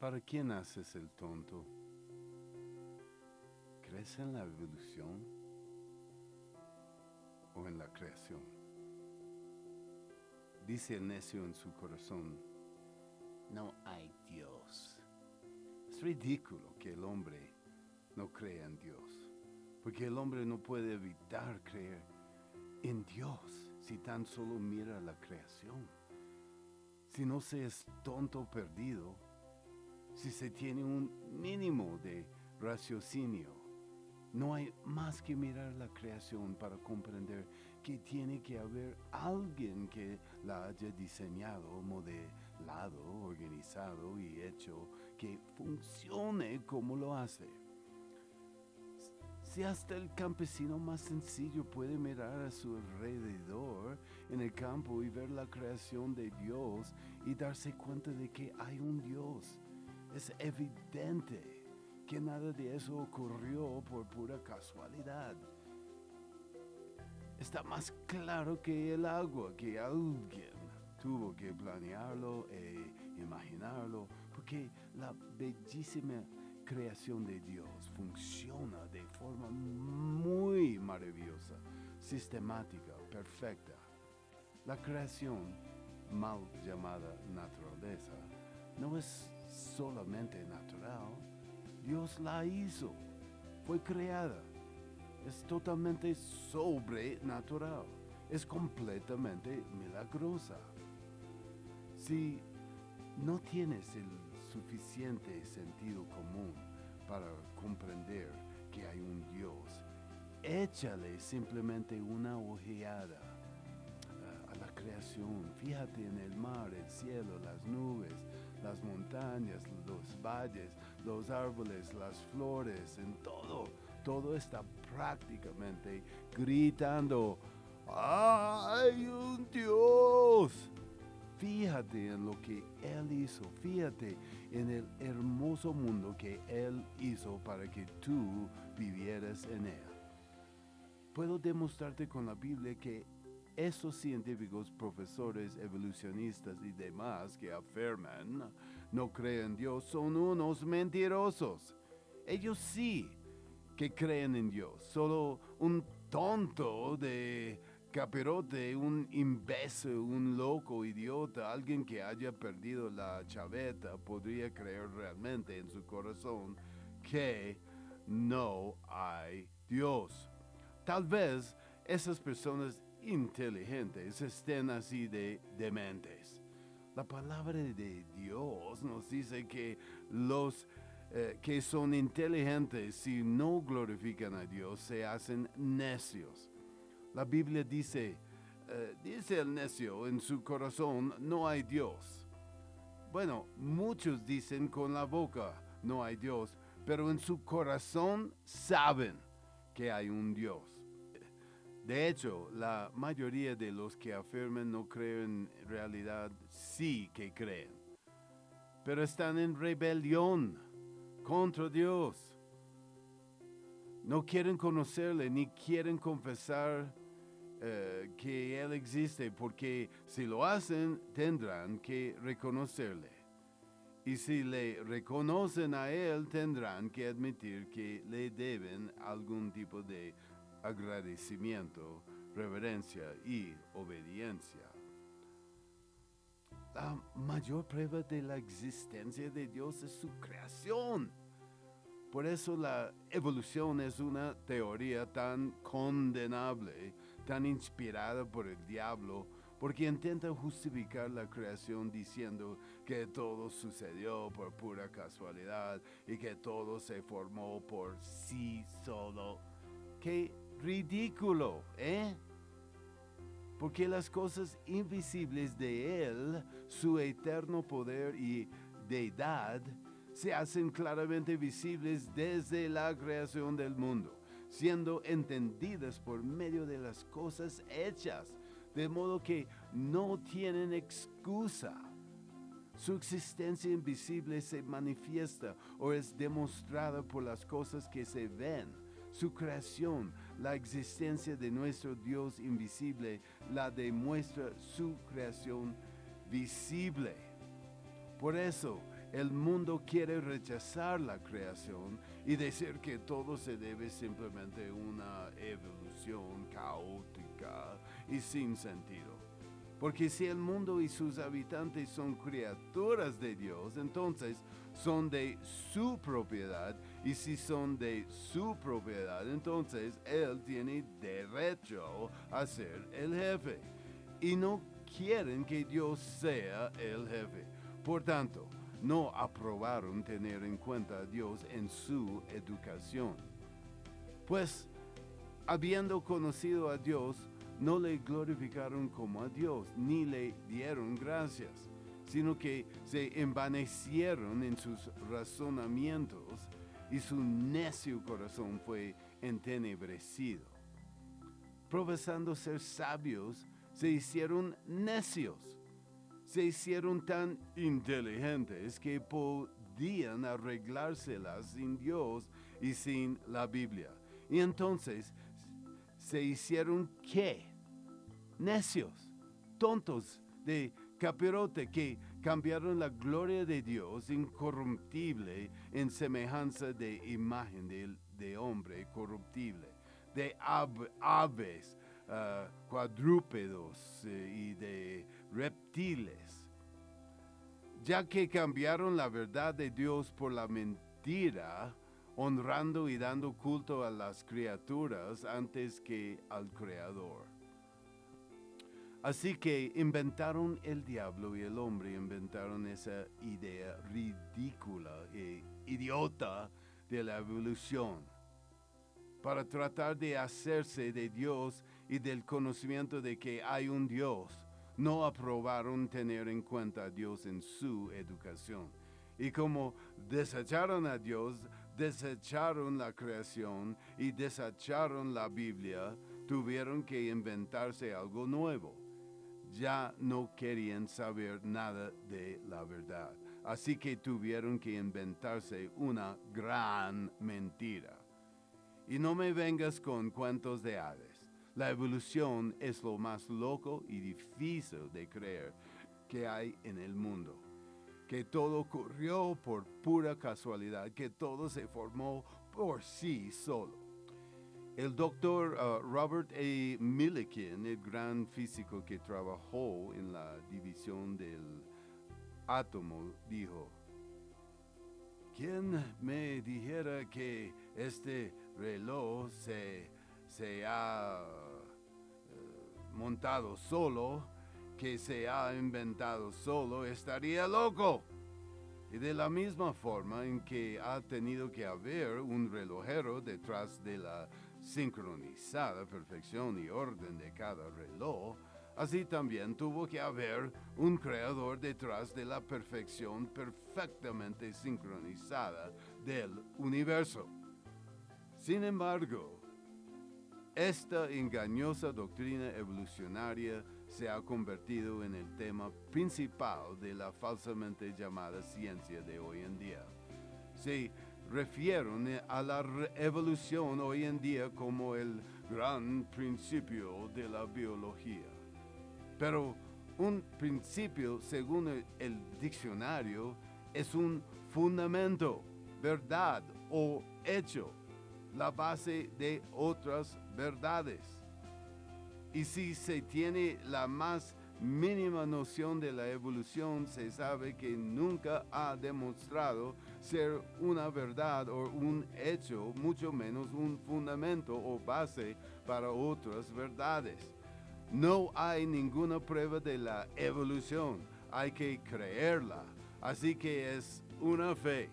¿Para quién haces el tonto? ¿Crees en la evolución o en la creación? Dice el necio en su corazón, no hay Dios. Es ridículo que el hombre no crea en Dios, porque el hombre no puede evitar creer en Dios si tan solo mira la creación. Si no se es tonto perdido, si se tiene un mínimo de raciocinio, no hay más que mirar la creación para comprender que tiene que haber alguien que la haya diseñado, modelado, organizado y hecho que funcione como lo hace. Si hasta el campesino más sencillo puede mirar a su alrededor en el campo y ver la creación de Dios y darse cuenta de que hay un Dios, es evidente que nada de eso ocurrió por pura casualidad. Está más claro que el agua, que alguien tuvo que planearlo e imaginarlo, porque la bellísima creación de Dios funciona de forma muy maravillosa, sistemática, perfecta. La creación, mal llamada naturaleza, no es solamente natural, Dios la hizo, fue creada. Es totalmente sobrenatural, es completamente milagrosa. Si no tienes el suficiente sentido común para comprender que hay un Dios, échale simplemente una ojeada a la creación. Fíjate en el mar, el cielo, las nubes, las montañas, los valles, los árboles, las flores, en todo. Todo está prácticamente gritando, ¡hay un Dios! Fíjate en lo que Él hizo, fíjate en el hermoso mundo que Él hizo para que tú vivieras en Él. Puedo demostrarte con la Biblia que esos científicos, profesores, evolucionistas y demás que afirman no creen en Dios son unos mentirosos. Ellos sí que creen en Dios, solo un tonto de capirote, un imbécil, un loco, idiota, alguien que haya perdido la chaveta podría creer realmente en su corazón que no hay Dios. Tal vez esas personas inteligentes estén así de dementes. La palabra de Dios nos dice que los que son inteligentes si no glorifican a Dios se hacen necios. La Biblia dice el necio en su corazón no hay Dios. Bueno, muchos dicen con la boca no hay Dios, pero en su corazón saben que hay un Dios. De hecho, la mayoría de los que afirman no creen en realidad sí que creen, pero están en rebelión contra Dios. No quieren conocerle ni quieren confesar que Él existe, porque si lo hacen tendrán que reconocerle. Y si le reconocen a Él tendrán que admitir que le deben algún tipo de agradecimiento, reverencia y obediencia. La mayor prueba de la existencia de Dios es su creación. Por eso la evolución es una teoría tan condenable, tan inspirada por el diablo, porque intenta justificar la creación diciendo que todo sucedió por pura casualidad y que todo se formó por sí solo. ¡Qué ridículo! Porque las cosas invisibles de Él, su eterno poder y deidad, se hacen claramente visibles desde la creación del mundo, siendo entendidas por medio de las cosas hechas, de modo que no tienen excusa. Su existencia invisible se manifiesta o es demostrada por las cosas que se ven. Su creación, la existencia de nuestro Dios invisible, la demuestra su creación visible. Por eso, el mundo quiere rechazar la creación y decir que todo se debe simplemente a una evolución caótica y sin sentido. Porque si el mundo y sus habitantes son criaturas de Dios, entonces son de su propiedad. Y si son de su propiedad, entonces Él tiene derecho a ser el jefe. Y no quieren que Dios sea el jefe. Por tanto, no aprobaron tener en cuenta a Dios en su educación. Pues, habiendo conocido a Dios, no le glorificaron como a Dios, ni le dieron gracias, sino que se envanecieron en sus razonamientos y su necio corazón fue entenebrecido. Profesando ser sabios, se hicieron necios. Se hicieron tan inteligentes que podían arreglárselas sin Dios y sin la Biblia. Y entonces se hicieron ¿qué? Necios, tontos de capirote que cambiaron la gloria de Dios incorruptible en semejanza de imagen de hombre corruptible, de aves, cuadrúpedos y de reptiles. Ya que cambiaron la verdad de Dios por la mentira, honrando y dando culto a las criaturas antes que al Creador. Así que inventaron el diablo y el hombre inventaron esa idea ridícula e idiota de la evolución. Para tratar de hacerse de Dios y del conocimiento de que hay un Dios, no aprobaron tener en cuenta a Dios en su educación. Y como desecharon a Dios, desecharon la creación y desecharon la Biblia, tuvieron que inventarse algo nuevo. Ya no querían saber nada de la verdad. Así que tuvieron que inventarse una gran mentira. Y no me vengas con cuentos de hadas. La evolución es lo más loco y difícil de creer que hay en el mundo. Que todo ocurrió por pura casualidad, que todo se formó por sí solo. El doctor Robert A. Millikan, el gran físico que trabajó en la división del átomo, dijo: ¿quién me dijera que este reloj se ha montado solo, que se ha inventado solo, estaría loco? Y de la misma forma en que ha tenido que haber un relojero detrás de la sincronizada perfección y orden de cada reloj, así también tuvo que haber un creador detrás de la perfección perfectamente sincronizada del universo. Sin embargo, esta engañosa doctrina evolucionaria se ha convertido en el tema principal de la falsamente llamada ciencia de hoy en día. Se refieren a la evolución hoy en día como el gran principio de la biología. Pero un principio, según el diccionario, es un fundamento, verdad o hecho, la base de otras verdades. Y si se tiene la más mínima noción de la evolución, se sabe que nunca ha demostrado ser una verdad o un hecho, mucho menos un fundamento o base para otras verdades. No hay ninguna prueba de la evolución, hay que creerla. Así que es una fe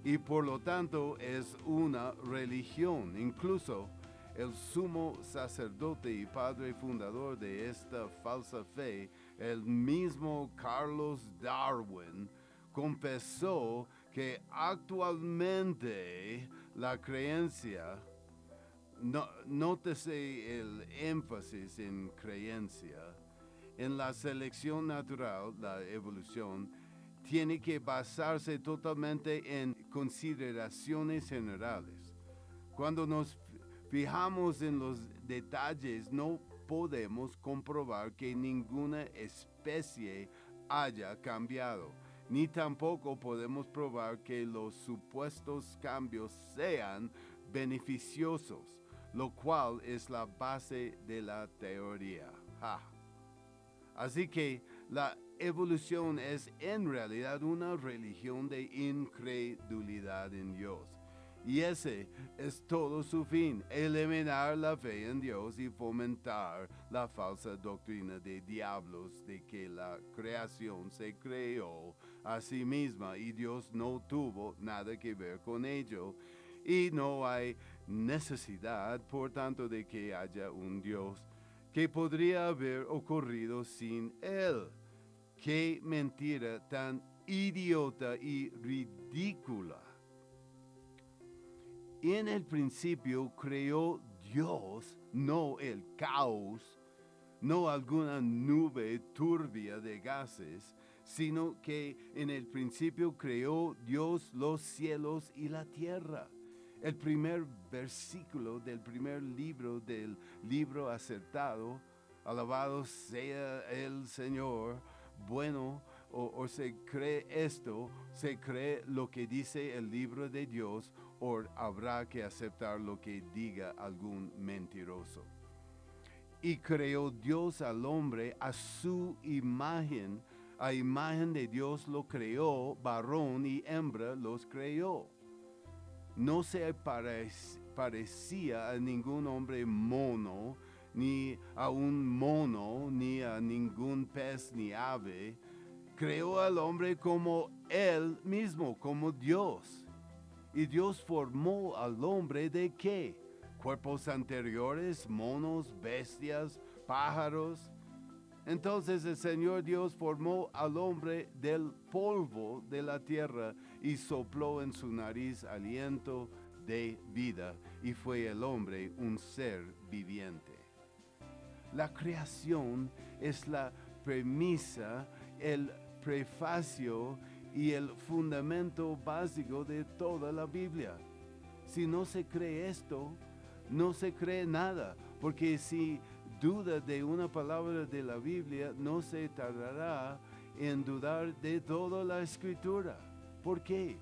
y por lo tanto es una religión. Incluso el sumo sacerdote y padre fundador de esta falsa fe, el mismo Charles Darwin, confesó que actualmente la creencia, nótese el énfasis en creencia, en la selección natural, la evolución, tiene que basarse totalmente en consideraciones generales. Cuando nos fijamos en los detalles, no podemos comprobar que ninguna especie haya cambiado. ni tampoco podemos probar que los supuestos cambios sean beneficiosos, lo cual es la base de la teoría. ¡Ja! Así que la evolución es en realidad una religión de incredulidad en Dios. Y ese es todo su fin, eliminar la fe en Dios y fomentar la falsa doctrina de diablos de que la creación se creó a sí misma y Dios no tuvo nada que ver con ello. Y no hay necesidad, por tanto, de que haya un Dios que podría haber ocurrido sin Él. ¡Qué mentira tan idiota y ridícula! En el principio creó Dios, no el caos, no alguna nube turbia de gases, sino que en el principio creó Dios los cielos y la tierra. El primer versículo del primer libro del libro acertado, alabado sea el Señor, bueno, o se cree esto, se cree lo que dice el libro de Dios, o habrá que aceptar lo que diga algún mentiroso. Y creó Dios al hombre a su imagen, a imagen de Dios lo creó, varón y hembra los creó. No se parecía a ningún hombre mono, ni a un mono, ni a ningún pez ni ave. Creó al hombre como él mismo, como Dios. Y Dios formó al hombre ¿de qué? Cuerpos anteriores, monos, bestias, pájaros. Entonces el Señor Dios formó al hombre del polvo de la tierra y sopló en su nariz aliento de vida, y fue el hombre un ser viviente. La creación es la premisa, el prefacio y el fundamento básico de toda la Biblia. Si no se cree esto, no se cree nada, porque si duda de una palabra de la Biblia, no se tardará en dudar de toda la Escritura. ¿Por qué?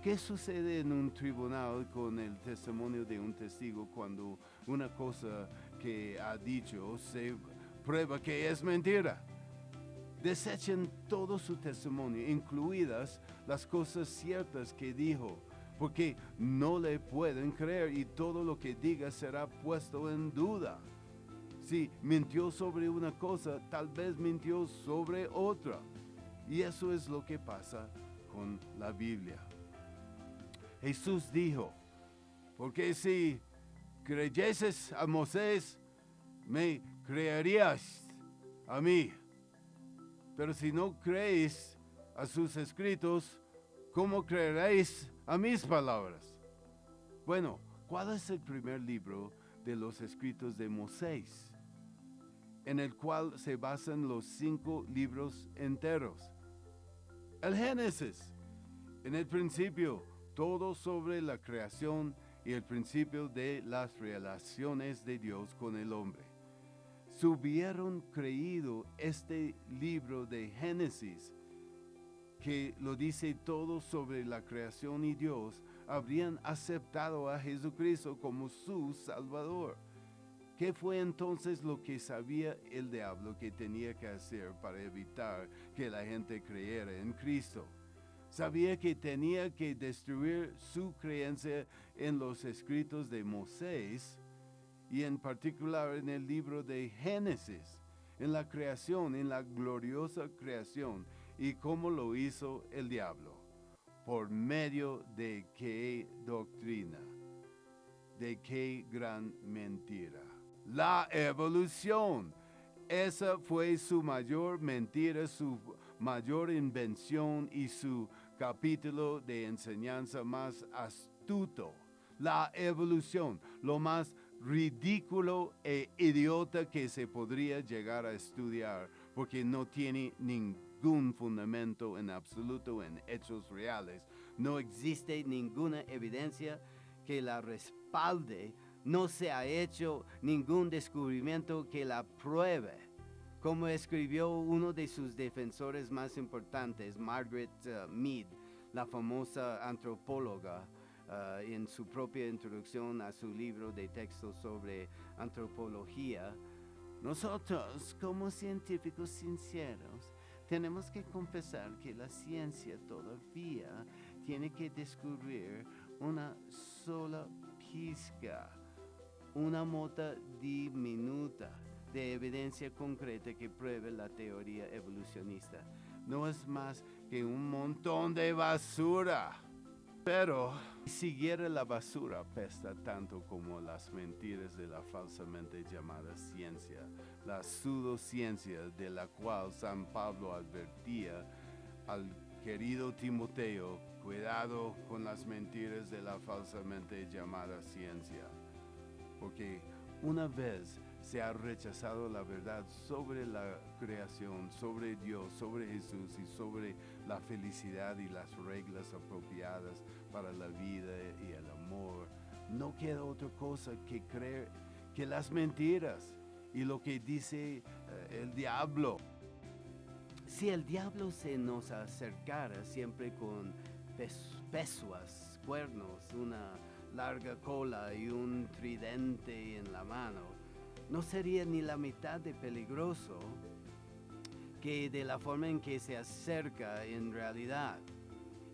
¿Qué sucede en un tribunal con el testimonio de un testigo cuando una cosa que ha dicho se prueba que es mentira? Desechen todo su testimonio, incluidas las cosas ciertas que dijo, porque no le pueden creer y todo lo que diga será puesto en duda. Si mintió sobre una cosa, tal vez mintió sobre otra. Y eso es lo que pasa con la Biblia. Jesús dijo, porque si creyeses a Moisés, me creerías a mí. Pero si no creéis a sus escritos, ¿cómo creeréis a mis palabras? Bueno, ¿cuál es el primer libro de los escritos de Moisés, en el cual se basan los 5 libros enteros? El Génesis. En el principio, todo sobre la creación y el principio de las relaciones de Dios con el hombre. Si hubieran creído este libro de Génesis, que lo dice todo sobre la creación y Dios, habrían aceptado a Jesucristo como su Salvador. ¿Qué fue entonces lo que sabía el diablo que tenía que hacer para evitar que la gente creyera en Cristo? Sabía que tenía que destruir su creencia en los escritos de Moisés, y en particular en el libro de Génesis, en la creación, en la gloriosa creación. ¿Y cómo lo hizo el diablo? ¿Por medio de qué doctrina? ¿De qué gran mentira? La evolución. Esa fue su mayor mentira, su mayor invención y su capítulo de enseñanza más astuto. La evolución, lo más ridículo e idiota que se podría llegar a estudiar, porque no tiene ningún fundamento en absoluto en hechos reales. No existe ninguna evidencia que la respalde. No se ha hecho ningún descubrimiento que la pruebe. Como escribió uno de sus defensores más importantes, Margaret Mead, la famosa antropóloga, en su propia introducción a su libro de textos sobre antropología, nosotros, como científicos sinceros, tenemos que confesar que la ciencia todavía tiene que descubrir una sola pizca, una mota diminuta de evidencia concreta que pruebe la teoría evolucionista. No es más que un montón de basura. Pero si siguiera la basura apesta tanto como las mentiras de la falsamente llamada ciencia, la pseudociencia de la cual San Pablo advertía al querido Timoteo: cuidado con las mentiras de la falsamente llamada ciencia, porque una vez se ha rechazado la verdad sobre la creación, sobre Dios, sobre Jesús y sobre la felicidad y las reglas apropiadas para la vida y el amor, no queda otra cosa que creer que las mentiras y lo que dice el diablo. Si el diablo se nos acercara siempre con pesuas, cuernos, una larga cola y un tridente en la mano, no sería ni la mitad de peligroso que de la forma en que se acerca en realidad,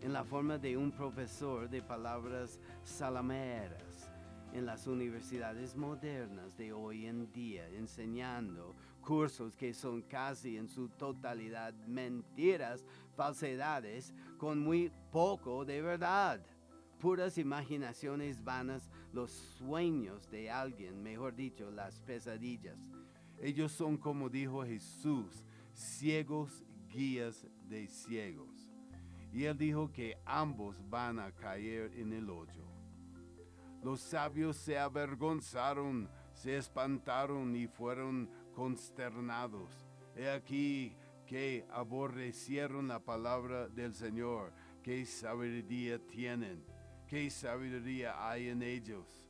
en la forma de un profesor de palabras salameras en las universidades modernas de hoy en día, enseñando cursos que son casi en su totalidad mentiras, falsedades, con muy poco de verdad. Puras imaginaciones vanas, los sueños de alguien, mejor dicho, las pesadillas. Ellos son, como dijo Jesús, ciegos guías de ciegos. Y él dijo que ambos van a caer en el hoyo. Los sabios se avergonzaron, se espantaron y fueron consternados. He aquí que aborrecieron la palabra del Señor. ¿Qué sabiduría tienen? ¿Qué sabiduría hay en ellos?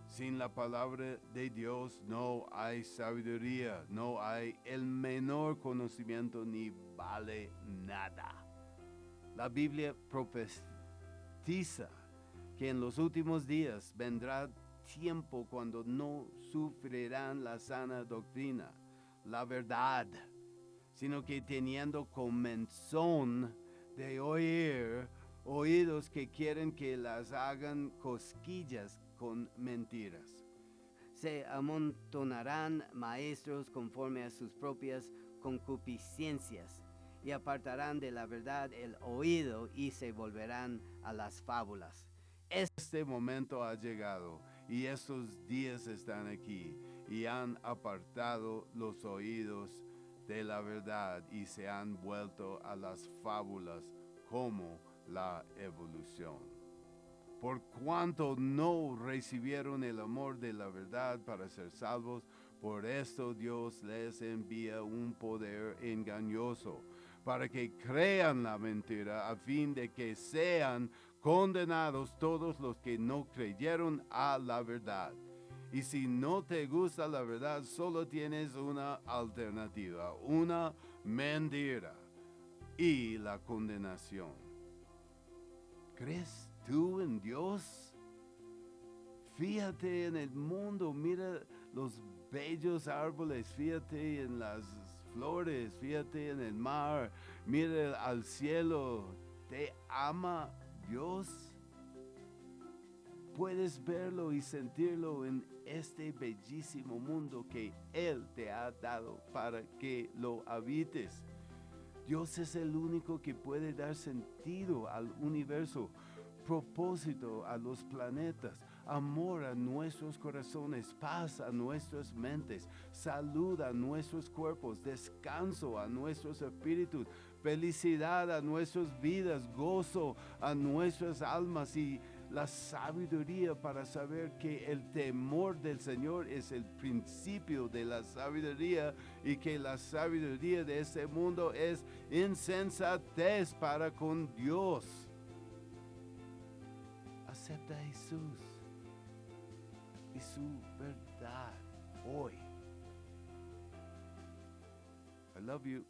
Sin la palabra de Dios no hay sabiduría, no hay el menor conocimiento ni vale nada. La Biblia profetiza que en los últimos días vendrá tiempo cuando no sufrirán la sana doctrina, la verdad, sino que teniendo comezón de oír, oídos que quieren que las hagan cosquillas con mentiras. Se amontonarán maestros conforme a sus propias concupiscencias y apartarán de la verdad el oído y se volverán a las fábulas. Este momento ha llegado y estos días están aquí y han apartado los oídos de la verdad y se han vuelto a las fábulas como la evolución. Por cuanto no recibieron el amor de la verdad para ser salvos, por esto Dios les envía un poder engañoso para que crean la mentira, a fin de que sean condenados todos los que no creyeron a la verdad. Y si no te gusta la verdad, solo tienes una alternativa, una mentira y la condenación. ¿Crees tú en Dios? Fíjate en el mundo, mira los bellos árboles, fíjate en las flores, fíjate en el mar, mira al cielo. ¿Te ama Dios? Puedes verlo y sentirlo en este bellísimo mundo que Él te ha dado para que lo habites. Dios es el único que puede dar sentido al universo, propósito a los planetas, amor a nuestros corazones, paz a nuestras mentes, salud a nuestros cuerpos, descanso a nuestros espíritus, felicidad a nuestras vidas, gozo a nuestras almas y la sabiduría para saber que el temor del Señor es el principio de la sabiduría y que la sabiduría de este mundo es insensatez para con Dios. Acepta a Jesús y su verdad hoy. I love you.